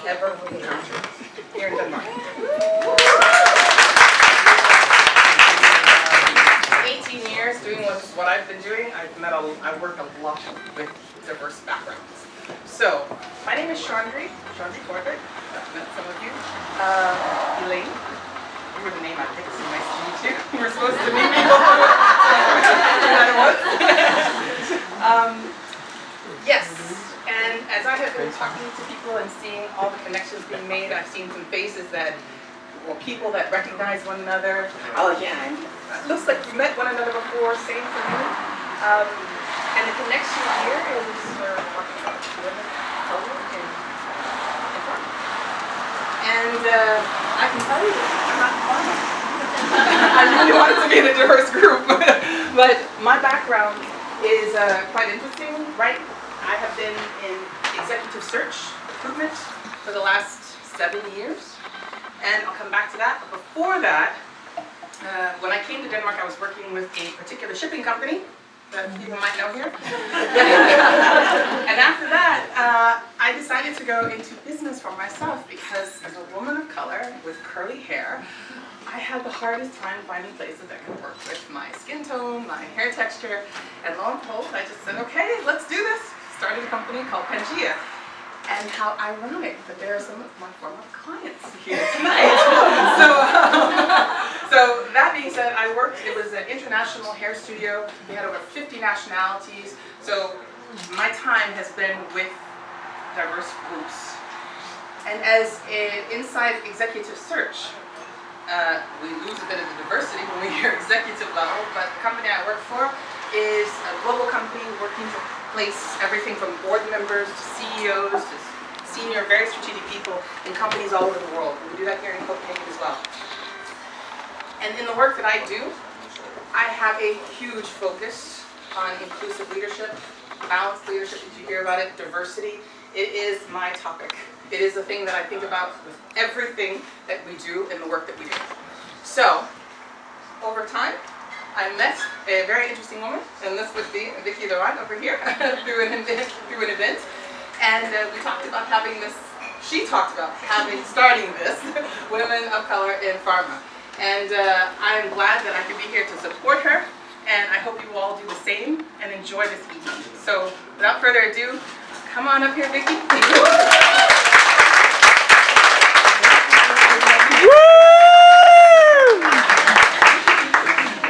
ever encountered here in Denmark. 18 years doing what I've been doing. I've worked a lot with diverse backgrounds. So, my name is Chandri Korvik. I've met some of you. Elaine, you were the name I picked, so nice to meet you. We're supposed to meet people. Yes, and as I have been talking to people and seeing all the connections being made, I've seen some faces people that recognize one another. Oh yeah, it looks like you met one another before, same for me. And the connection here is we're talking about women of color in pharma. And I can tell you, I'm not pharma. I really wanted to be in a diverse group, but my background is quite interesting, right? I have been in executive search recruitment for the last 7 years, and I'll come back to that. But before that, when I came to Denmark, I was working with a particular shipping company that people might know here. And after that, I decided to go into business for myself because as a woman of color with curly hair, I had the hardest time finding places that could work with my skin tone, my hair texture, and lo and behold, I just said, okay, let's do this. Started a company called Pangea. And how ironic that there are some of my former clients here tonight. So that being said, it was an international hair studio. We had over 50 nationalities. So my time has been with diverse groups. And as inside executive search, we lose a bit of the diversity when we hear executive level, but the company I work for is a global company working to place everything from board members to CEOs to senior, very strategic people in companies all over the world. We do that here in Copenhagen as well. And in the work that I do, I have a huge focus on inclusive leadership, balanced leadership, as you hear about it, diversity. It is my topic. It is the thing that I think about with everything that we do and the work that we do. So, over time, I met a very interesting woman, and this would be Vicky Laurent over here, through an event. And we talked about having this, she talked about starting this, Women of Color in Pharma. And I am glad that I could be here to support her, and I hope you will all do the same and enjoy this evening. So, without further ado, come on up here, Vicky.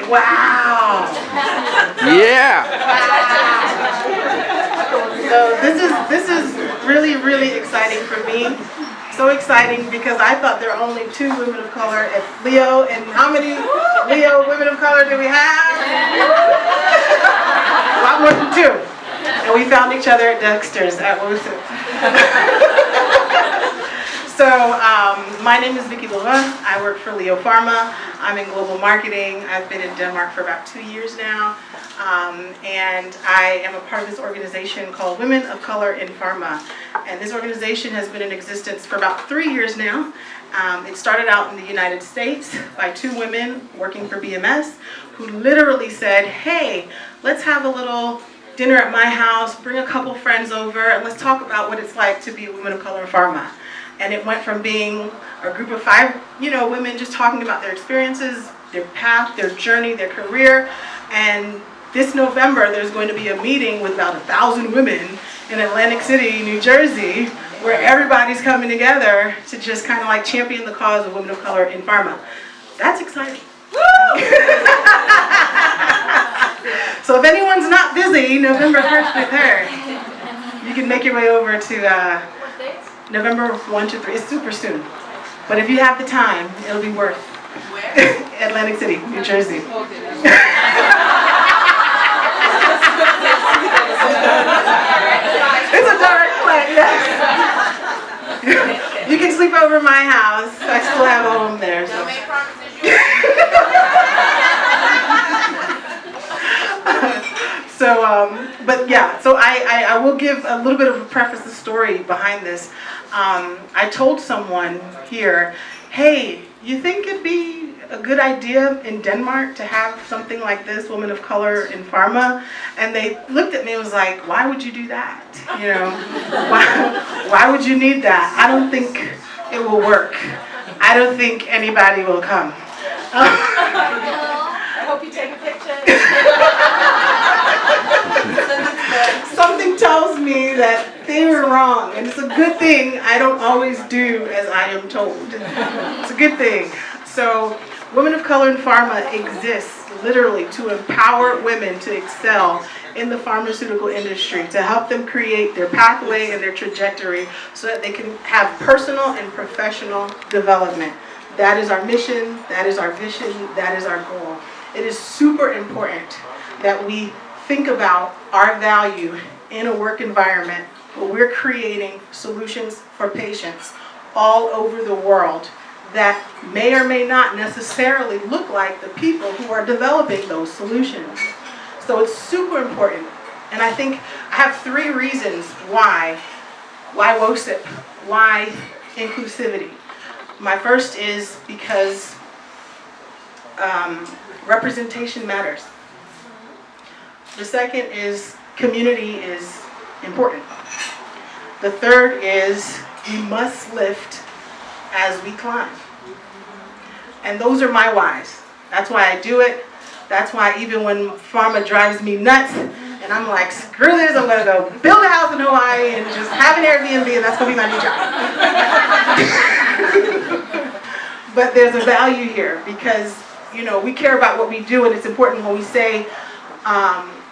Wow! Yeah! So this is really, really exciting for me. So exciting because I thought there were only 2 women of color at Leo, and how many Leo women of color do we have? A lot more than 2. And we found each other at Dexter's at WOCIP. So my name is Vicky Laurent. I work for Leo Pharma. I'm in global marketing. I've been in Denmark for about 2 years now. And I am a part of this organization called Women of Color in Pharma. And this organization has been in existence for about 3 years now. It started out in the United States by 2 women working for BMS who literally said, hey, let's have a little dinner at my house, bring a couple friends over, and let's talk about what it's like to be a woman of color in pharma. And it went from being a group of 5, women just talking about their experiences, their path, their journey, their career. And this November, there's going to be a meeting with about 1,000 women in Atlantic City, New Jersey, where everybody's coming together to just kind of like champion the cause of women of color in pharma. That's exciting. So if anyone's not busy, November 1st to 3rd, you can make your way over to November 1 to 3. It's super soon. But if you have the time, it'll be worth it. Atlantic City, New Jersey. It's a direct flight, yes. You can sleep over at my house. I still have a home there. So. But yeah, so I will give a little bit of a preface, the story behind this. I told someone here, hey, you think it'd be a good idea in Denmark to have something like this, Women of Color in Pharma, and they looked at me and was like, why would you do that? You know, why would you need that? I don't think it will work. I don't think anybody will come. I hope you take a picture. Something tells me that they were wrong, and it's a good thing I don't always do as I am told. It's a good thing. So, Women of Color in Pharma exists literally to empower women to excel in the pharmaceutical industry, to help them create their pathway and their trajectory so that they can have personal and professional development. That is our mission, that is our vision, that is our goal. It is super important that we think about our value in a work environment where we're creating solutions for patients all over the world that may or may not necessarily look like the people who are developing those solutions. So it's super important. And I think I have 3 reasons why WOCIP, why inclusivity. My first is because representation matters. The second is community is important. The third is we must lift as we climb. And those are my whys. That's why I do it. That's why even when Pharma drives me nuts and I'm like, screw this, I'm gonna go build a house in Hawaii and just have an Airbnb and that's gonna be my new job. But there's a value here because, you know, we care about what we do, and it's important when we say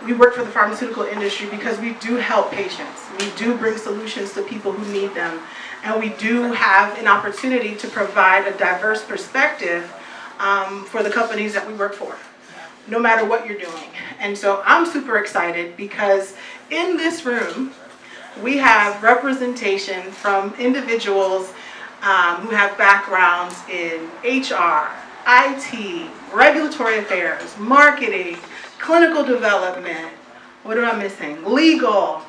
we work for the pharmaceutical industry because we do help patients. We do bring solutions to people who need them. And we do have an opportunity to provide a diverse perspective for the companies that we work for, no matter what you're doing. And so I'm super excited because in this room, we have representation from individuals who have backgrounds in HR, IT, regulatory affairs, marketing, clinical development, what am I missing? Legal.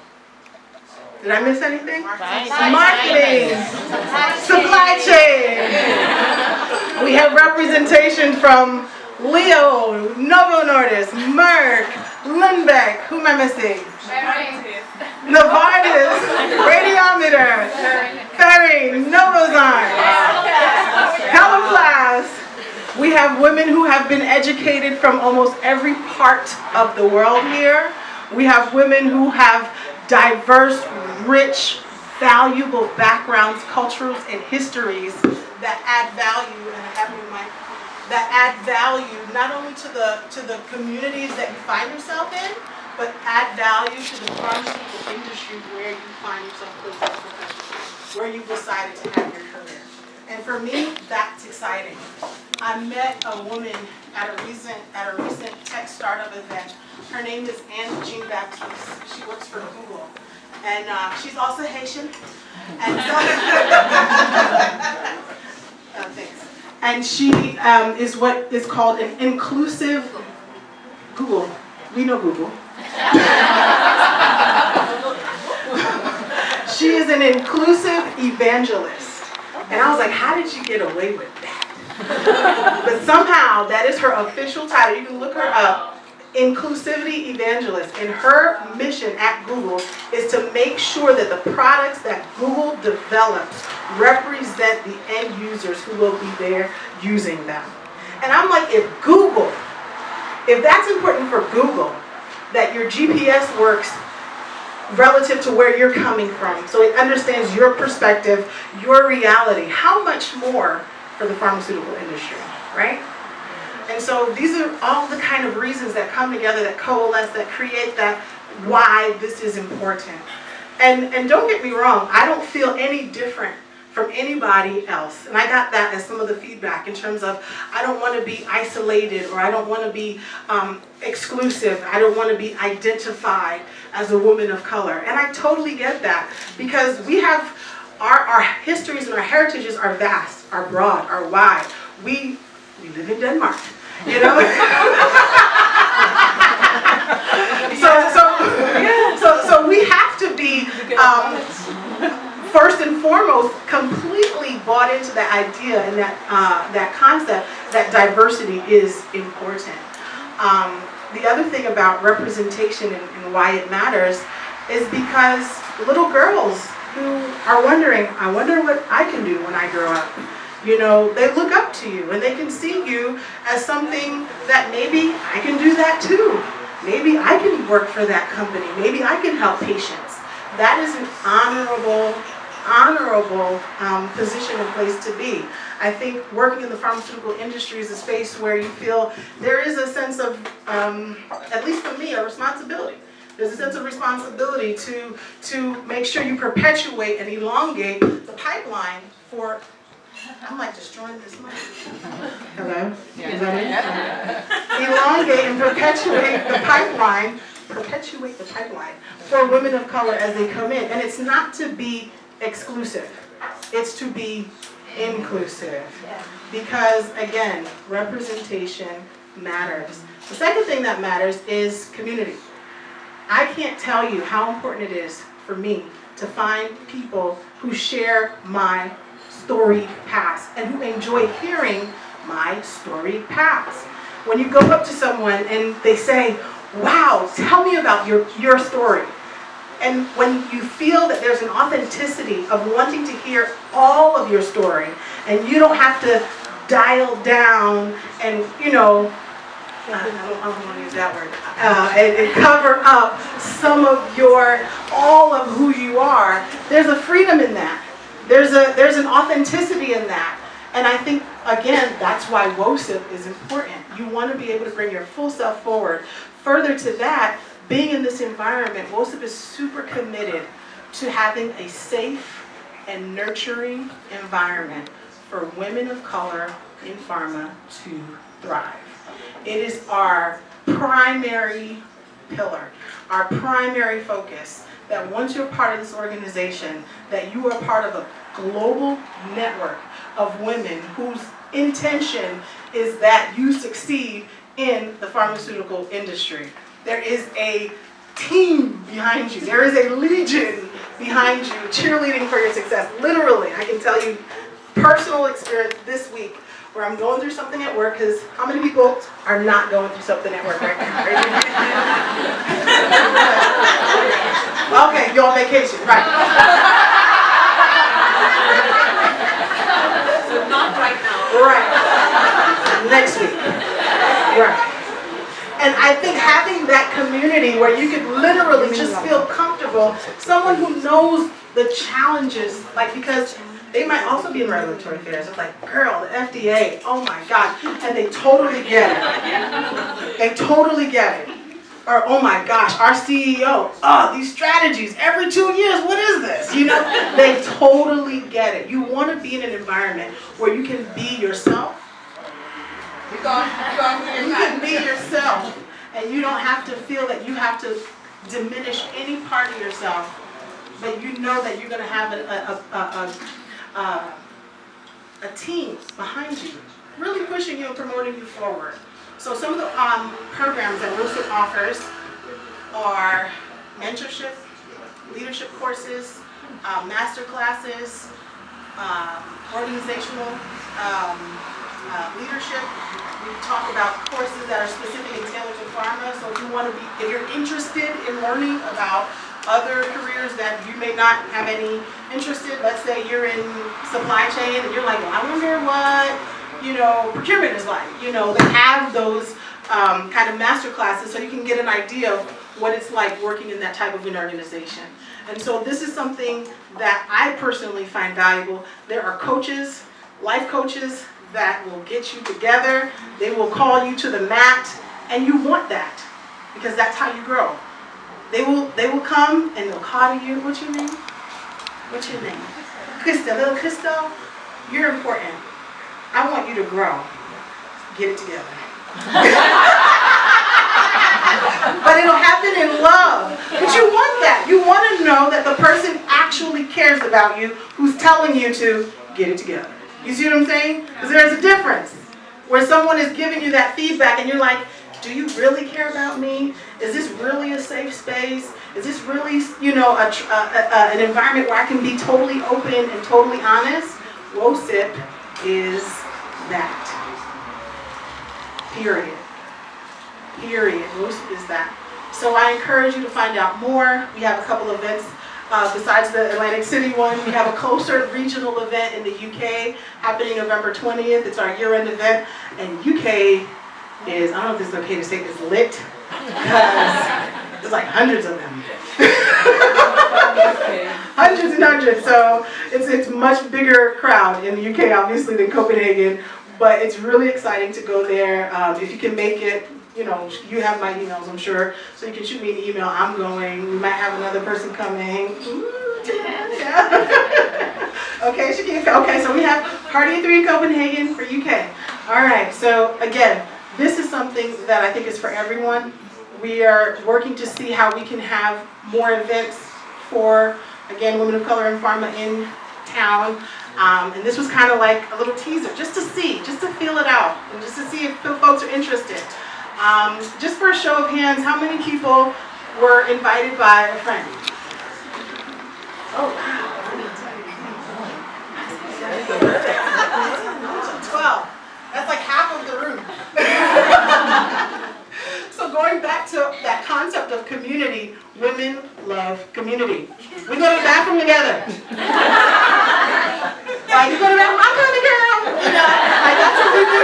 Did I miss anything? Marketing, supply chain. We have representation from Leo, Novo Nordisk, Merck, Lundbeck, who am I missing? Novartis, Radiometer, Ferring, Novozymes, Heloplast. We have women who have been educated from almost every part of the world here. We have women who have diverse, rich, valuable backgrounds, cultures, and histories that add value, and I have your mic, that add value not only to the communities that you find yourself in, but add value to the pharmaceutical industry where you find yourself professionally, where you've decided to have your career. And for me, that's exciting. I met a woman at a recent tech startup event. Her name is Anne Jean Baptiste. She works for Google. And she's also Haitian. And so, thanks. And she is what is called an inclusive Google. We know Google. She is an inclusive evangelist. And I was like, how did you get away with that? But somehow that is her official title. You can look her up. Inclusivity evangelist, and her mission at Google is to make sure that the products that Google develops represent the end users who will be there using them. And I'm like, if that's important for Google, that your GPS works relative to where you're coming from, so it understands your perspective, your reality, how much more for the pharmaceutical industry, right? And so these are all the kind of reasons that come together, that coalesce, that create that why this is important. And don't get me wrong, I don't feel any different from anybody else. And I got that as some of the feedback in terms of I don't want to be isolated, or I don't want to be exclusive. I don't want to be identified as a woman of color. And I totally get that because we have our histories and our heritages are vast, are broad, are wide. We live in Denmark, you know? so we have to be, first and foremost, completely bought into that idea and that concept that diversity is important. The other thing about representation and why it matters is because little girls who are wondering, I wonder what I can do when I grow up. You know, they look up to you and they can see you as something that maybe I can do that too. Maybe I can work for that company. Maybe I can help patients. That is an honorable position and place to be. I think working in the pharmaceutical industry is a space where you feel there is a sense of, at least for me, a responsibility. There's a sense of responsibility to make sure you perpetuate and elongate the pipeline for, I'm like destroying this mic. Hello? Is that it? Elongate and perpetuate the pipeline for women of color as they come in. And it's not to be exclusive. It's to be inclusive. Because, again, representation matters. The second thing that matters is community. I can't tell you how important it is for me to find people who share my storied past and who enjoy hearing my storied past. When you go up to someone and they say, wow, tell me about your story. And when you feel that there's an authenticity of wanting to hear all of your story, and you don't have to dial down and, you know, I don't want to use that word, and cover up some of all of who you are, there's a freedom in that. There's an authenticity in that. And I think, again, that's why WOCIP is important. You want to be able to bring your full self forward. Further to that, being in this environment, WOCIP is super committed to having a safe and nurturing environment for women of color in pharma to thrive. It is our primary pillar, our primary focus, that once you're part of this organization, that you are part of a global network of women whose intention is that you succeed in the pharmaceutical industry. There is a team behind you. There is a legion behind you cheerleading for your success. Literally, I can tell you personal experience this week where I'm going through something at work, because how many people are not going through something at work right now? Okay, you're on vacation, right. So not right now. Right. Next week. Right. And I think having that community where you could literally just feel comfortable, someone who knows the challenges, like, because they might also be in regulatory affairs. It's like, girl, the FDA, oh my God. And they totally get it. They totally get it. Or, oh my gosh, our CEO, these strategies, every 2 years, what is this? You know, they totally get it. You want to be in an environment where you can be yourself. You can be yourself. And you don't have to feel that you have to diminish any part of yourself. But you know that you're going to have a team behind you, really pushing you and promoting you forward. So some of the programs that WOCIP offers are mentorship, leadership courses, master classes, organizational leadership. We talk about courses that are specific and tailored to pharma. So if you're interested in learning about other careers that you may not have any interest in, let's say you're in supply chain and you're like, well, I wonder what, procurement is like. They have those kind of master classes so you can get an idea of what it's like working in that type of an organization. And so this is something that I personally find valuable. There are coaches, life coaches, that will get you together. They will call you to the mat, and you want that because that's how you grow. They will come and they'll call you. What's your name? What's your name? Crystal. Little Crystal, you're important. I want you to grow. Get it together. But it'll happen in love. But you want that. You want to know that the person actually cares about you who's telling you to get it together. You see what I'm saying? Because there's a difference where someone is giving you that feedback and you're like, Do you really care about me? Is this really a safe space? Is this really, you know, an environment where I can be totally open and totally honest? WOCIP is that. Period. Period. WOCIP is that. So I encourage you to find out more. We have a couple events. Besides the Atlantic City one, we have a closer regional event in the UK happening November 20th. It's our year-end event, and UK is, I don't know if this is okay to say, it's lit, because there's like hundreds of them. Hundreds and hundreds, so it's much bigger crowd in the UK, obviously, than Copenhagen, but it's really exciting to go there. If you can make it, you know, you have my emails, I'm sure, so you can shoot me an email. I'm going. We might have another person coming. Ooh, yeah. Okay, she can't. Okay, so we have Party at 3 in Copenhagen for UK. All right, so again, this is something that I think is for everyone. We are working to see how we can have more events for, again, women of color in pharma in town. And this was kind of like a little teaser, just to see, just to feel it out, and just to see if folks are interested. Just for a show of hands, how many people were invited by a friend? Oh, wow. 12. That's like half of the room. So going back to that concept of community, women love community. We go to the bathroom together. Like, you go to the bathroom, I'm going to girl. You know, like that's what we do.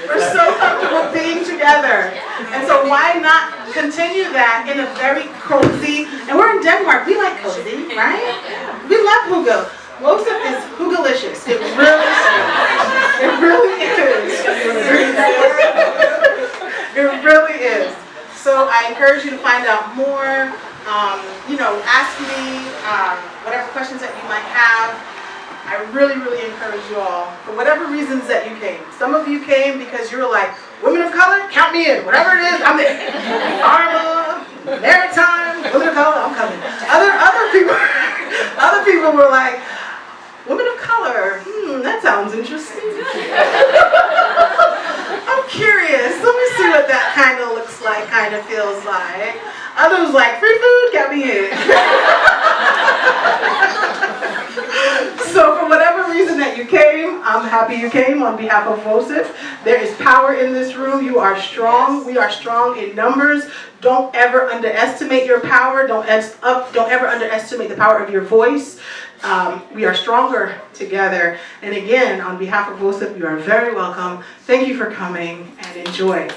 We're so comfortable being together. And so why not continue that in a very cozy, and we're in Denmark, we like cozy, right? We love Hugo. WOCIP is Hugalicious. It really is. It really is. It really is. So I encourage you to find out more. You know, ask me whatever questions that you might have. I really, really encourage you all, for whatever reasons that you came. Some of you came because you were like, women of color, count me in. Whatever it is, I'm there. Pharma, maritime, women of color, I'm coming. Other people were like, women of color, that sounds interesting. I'm curious. Let me see what that kind of looks like, kind of feels like. Others like, free food, got me in. So for whatever reason that you came, I'm happy you came on behalf of WOCIP. There is power in this room. You are strong. We are strong in numbers. Don't ever underestimate your power. Don't ever underestimate the power of your voice. We are stronger together. And again, on behalf of WOCIP, you are very welcome. Thank you for coming, and enjoy.